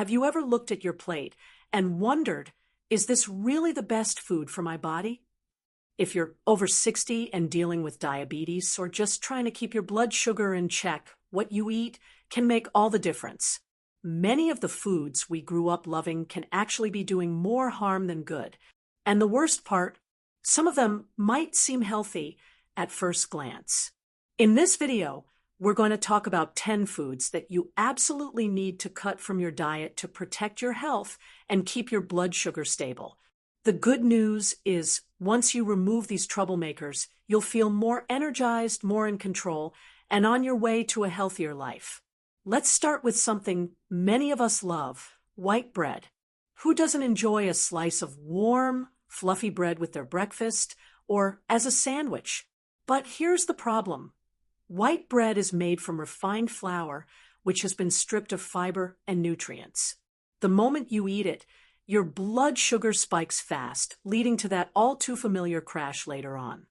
Have you ever looked at your plate and wondered, is this really the best food for my body? If you're over 60 and dealing with diabetes or just trying to keep your blood sugar in check, what you eat can make all the difference. Many of the foods we grew up loving can actually be doing more harm than good. And the worst part, some of them might seem healthy at first glance. In this video, we're going to talk about 10 foods that you absolutely need to cut from your diet to protect your health and keep your blood sugar stable. The good news is, once you remove these troublemakers, you'll feel more energized, more in control, and on your way to a healthier life. Let's start with something many of us love: white bread. Who doesn't enjoy a slice of warm, fluffy bread with their breakfast or as a sandwich? But here's the problem. White bread is made from refined flour, which has been stripped of fiber and nutrients. The moment you eat it, your blood sugar spikes fast, leading to that all-too-familiar crash later on.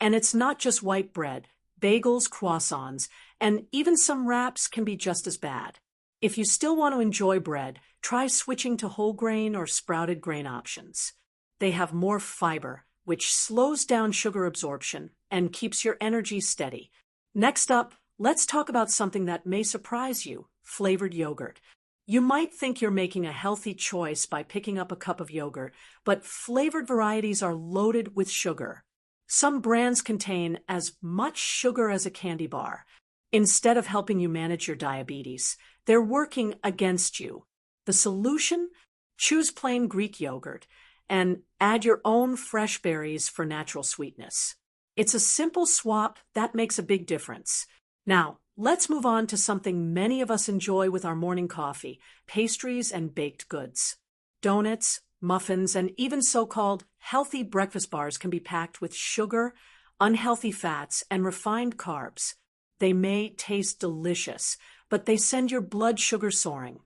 And it's not just white bread. Bagels, croissants, and even some wraps can be just as bad. If you still want to enjoy bread, try switching to whole grain or sprouted grain options. They have more fiber, which slows down sugar absorption and keeps your energy steady. Next up, let's talk about something that may surprise you: flavored yogurt. You might think you're making a healthy choice by picking up a cup of yogurt, but flavored varieties are loaded with sugar. Some brands contain as much sugar as a candy bar. Instead of helping you manage your diabetes, they're working against you. The solution? Choose plain Greek yogurt and add your own fresh berries for natural sweetness. It's a simple swap that makes a big difference. Now, let's move on to something many of us enjoy with our morning coffee: pastries and baked goods. Donuts, muffins, and even so-called healthy breakfast bars can be packed with sugar, unhealthy fats, and refined carbs. They may taste delicious, but they send your blood sugar soaring,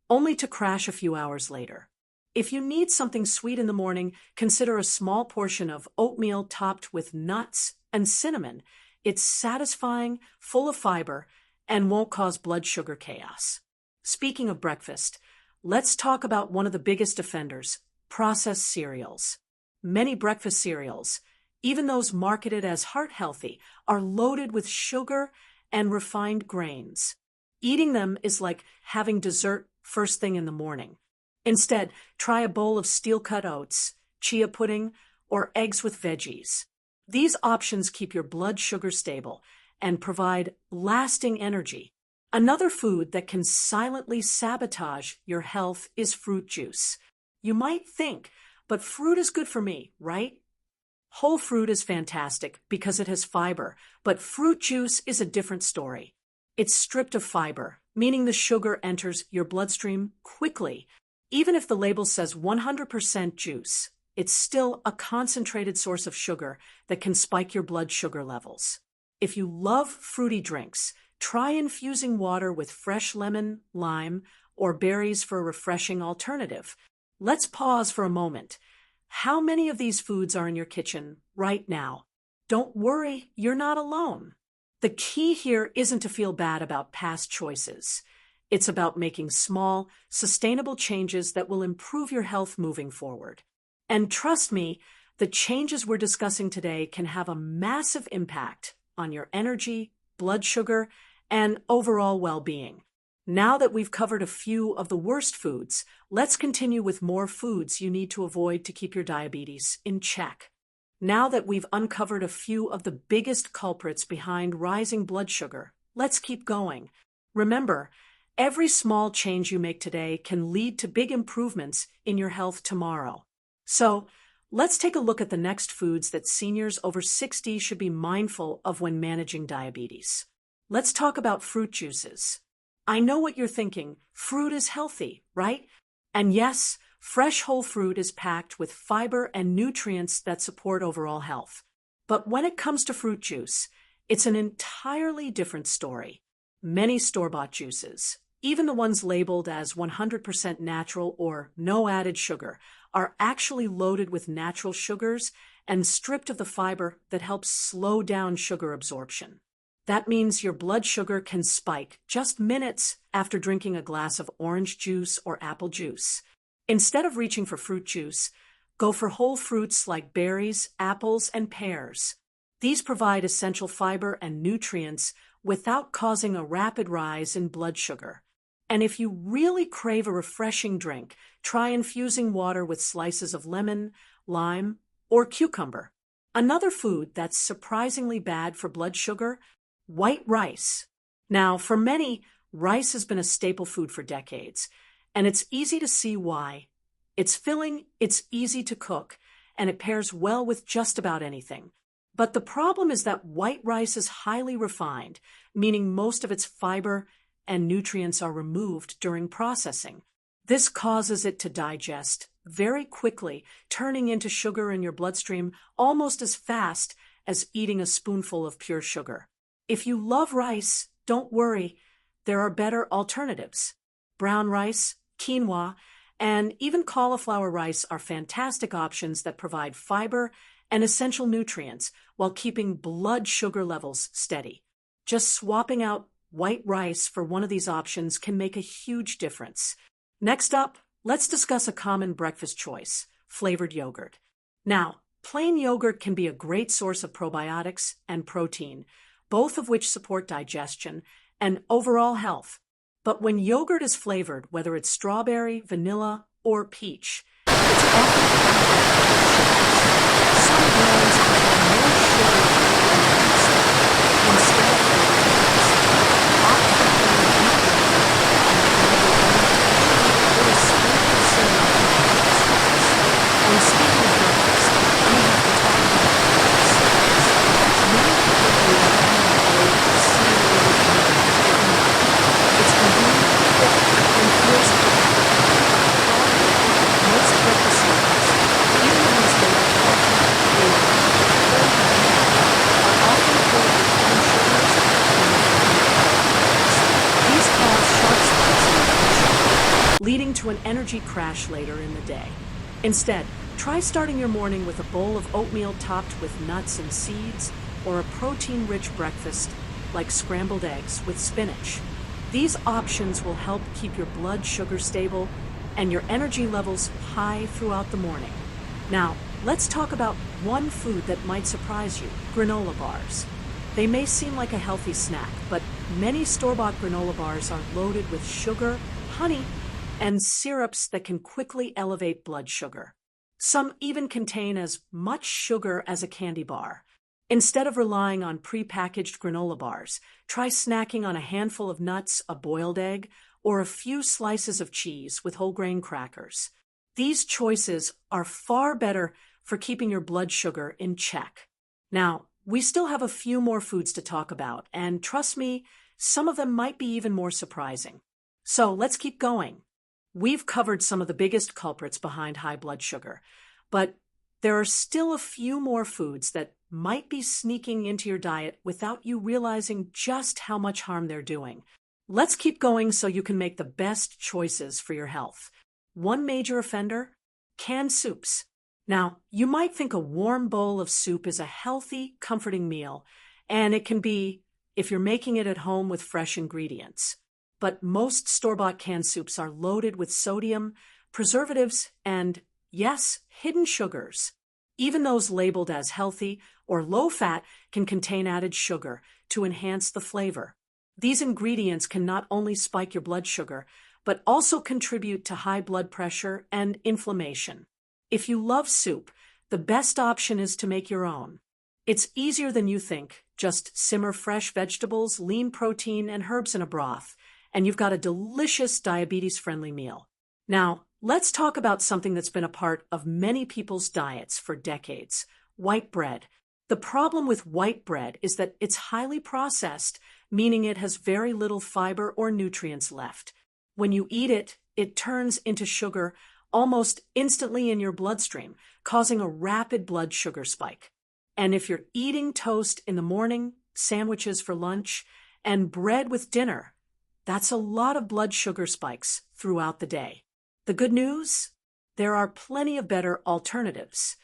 only to crash a few hours later. If you need something sweet in the morning, consider a small portion of oatmeal topped with nuts and cinnamon. It's satisfying, full of fiber, and won't cause blood sugar chaos. Speaking of breakfast, let's talk about one of the biggest offenders: processed cereals. Many breakfast cereals, even those marketed as heart-healthy, are loaded with sugar and refined grains. Eating them is like having dessert first thing in the morning. Instead, try a bowl of steel-cut oats, chia pudding, or eggs with veggies. These options keep your blood sugar stable and provide lasting energy. Another food that can silently sabotage your health is fruit juice. You might think, but fruit is good for me, right? Whole fruit is fantastic because it has fiber, but fruit juice is a different story. It's stripped of fiber, meaning the sugar enters your bloodstream quickly. Even if the label says 100% juice, it's still a concentrated source of sugar that can spike your blood sugar levels. If you love fruity drinks, try infusing water with fresh lemon, lime, or berries for a refreshing alternative. Let's pause for a moment. How many of these foods are in your kitchen right now? Don't worry, you're not alone. The key here isn't to feel bad about past choices. It's about making small, sustainable changes that will improve your health moving forward. And trust me, the changes we're discussing today can have a massive impact on your energy, blood sugar, and overall well-being. Now that we've covered a few of the worst foods, let's continue with more foods you need to avoid to keep your diabetes in check. Now that we've uncovered a few of the biggest culprits behind rising blood sugar, let's keep going. Remember, every small change you make today can lead to big improvements in your health tomorrow. So, let's take a look at the next foods that seniors over 60 should be mindful of when managing diabetes. Let's talk about fruit juices. I know what you're thinking. Fruit is healthy, right? And yes, fresh whole fruit is packed with fiber and nutrients that support overall health. But when it comes to fruit juice, it's an entirely different story. Many store-bought juices, even the ones labeled as 100% natural or no added sugar, are actually loaded with natural sugars and stripped of the fiber that helps slow down sugar absorption. That means your blood sugar can spike just minutes after drinking a glass of orange juice or apple juice. Instead of reaching for fruit juice, go for whole fruits like berries, apples, and pears. These provide essential fiber and nutrients without causing a rapid rise in blood sugar. And if you really crave a refreshing drink, try infusing water with slices of lemon, lime, or cucumber. Another food that's surprisingly bad for blood sugar: white rice. Now, for many, rice has been a staple food for decades, and it's easy to see why. It's filling, it's easy to cook, and it pairs well with just about anything. But the problem is that white rice is highly refined, meaning most of its fiber and nutrients are removed during processing. This causes it to digest very quickly, turning into sugar in your bloodstream almost as fast as eating a spoonful of pure sugar. If you love rice, don't worry, there are better alternatives. Brown rice, quinoa, and even cauliflower rice are fantastic options that provide fiber and essential nutrients while keeping blood sugar levels steady. Just swapping out white rice for one of these options can make a huge difference. Next up, let's discuss a common breakfast choice: flavored yogurt. Now, plain yogurt can be a great source of probiotics and protein, both of which support digestion and overall health. But when yogurt is flavored, whether it's strawberry, vanilla, or peach, it's often some brands contain more sugar than most. Instead of flavors, opt for plain wheat yogurt and or sprinkle cinnamon on breakfast bites. And speaking of breakfast, we have to talk about breakfast. Many people grew up eating a bowl of cereal with milk every night. It's convenient, quick, and feels perfect. However, most breakfast cereals, even the ones that are healthy, are often filled with corn sugars and refined carbohydrates. These cause sharp spikes in blood sugar, leading to an energy crash later in the day. Instead, try starting your morning with a bowl of oatmeal topped with nuts and seeds, or a protein-rich breakfast like scrambled eggs with spinach. These options will help keep your blood sugar stable and your energy levels high throughout the morning. Now, let's talk about one food that might surprise you: granola bars. They may seem like a healthy snack, but many store-bought granola bars are loaded with sugar, honey, and syrups that can quickly elevate blood sugar. Some even contain as much sugar as a candy bar. Instead of relying on prepackaged granola bars, try snacking on a handful of nuts, a boiled egg, or a few slices of cheese with whole grain crackers. These choices are far better for keeping your blood sugar in check. Now, we still have a few more foods to talk about, and trust me, some of them might be even more surprising. So let's keep going. We've covered some of the biggest culprits behind high blood sugar, but there are still a few more foods that might be sneaking into your diet without you realizing just how much harm they're doing. Let's keep going so you can make the best choices for your health. One major offender: canned soups. Now, you might think a warm bowl of soup is a healthy, comforting meal, and it can be if you're making it at home with fresh ingredients. But most store-bought canned soups are loaded with sodium, preservatives, and, yes, hidden sugars. Even those labeled as healthy or low-fat can contain added sugar to enhance the flavor. These ingredients can not only spike your blood sugar, but also contribute to high blood pressure and inflammation. If you love soup, the best option is to make your own. It's easier than you think. Just simmer fresh vegetables, lean protein, and herbs in a broth, and you've got a delicious diabetes-friendly meal. Now, let's talk about something that's been a part of many people's diets for decades: white bread. The problem with white bread is that it's highly processed, meaning it has very little fiber or nutrients left. When you eat it, it turns into sugar almost instantly in your bloodstream, causing a rapid blood sugar spike. And if you're eating toast in the morning, sandwiches for lunch, and bread with dinner, that's a lot of blood sugar spikes throughout the day. The good news? There are plenty of better alternatives.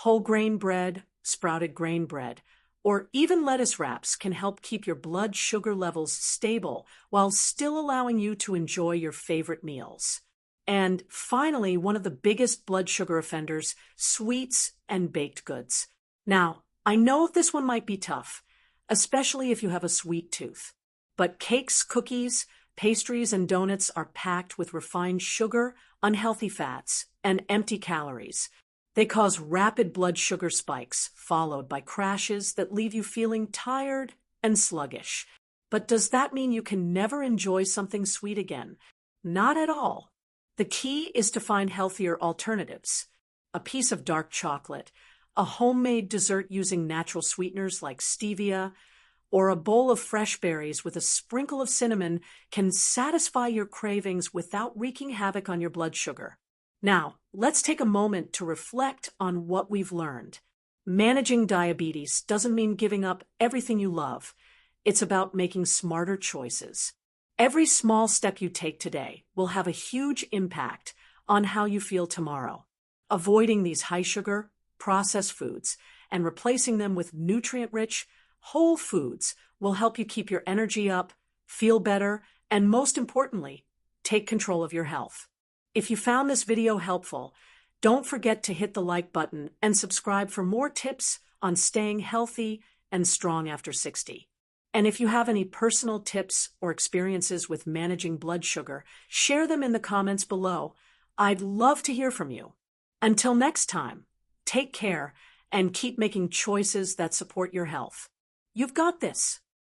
Whole grain bread, sprouted grain bread, or even lettuce wraps can help keep your blood sugar levels stable while still allowing you to enjoy your favorite meals. And finally, one of the biggest blood sugar offenders, sweets and baked goods. Now, I know this one might be tough, especially if you have a sweet tooth. But cakes, cookies, pastries, and donuts are packed with refined sugar, unhealthy fats, and empty calories. They cause rapid blood sugar spikes, followed by crashes that leave you feeling tired and sluggish. But does that mean you can never enjoy something sweet again? Not at all. The key is to find healthier alternatives. A piece of dark chocolate, a homemade dessert using natural sweeteners like stevia, or a bowl of fresh berries with a sprinkle of cinnamon can satisfy your cravings without wreaking havoc on your blood sugar. Now, let's take a moment to reflect on what we've learned. Managing diabetes doesn't mean giving up everything you love. It's about making smarter choices. Every small step you take today will have a huge impact on how you feel tomorrow. Avoiding these high-sugar, processed foods and replacing them with nutrient-rich, whole foods will help you keep your energy up, feel better, and most importantly, take control of your health. If you found this video helpful, don't forget to hit the like button and subscribe for more tips on staying healthy and strong after 60. And if you have any personal tips or experiences with managing blood sugar, share them in the comments below. I'd love to hear from you. Until next time, take care and keep making choices that support your health. You've got this.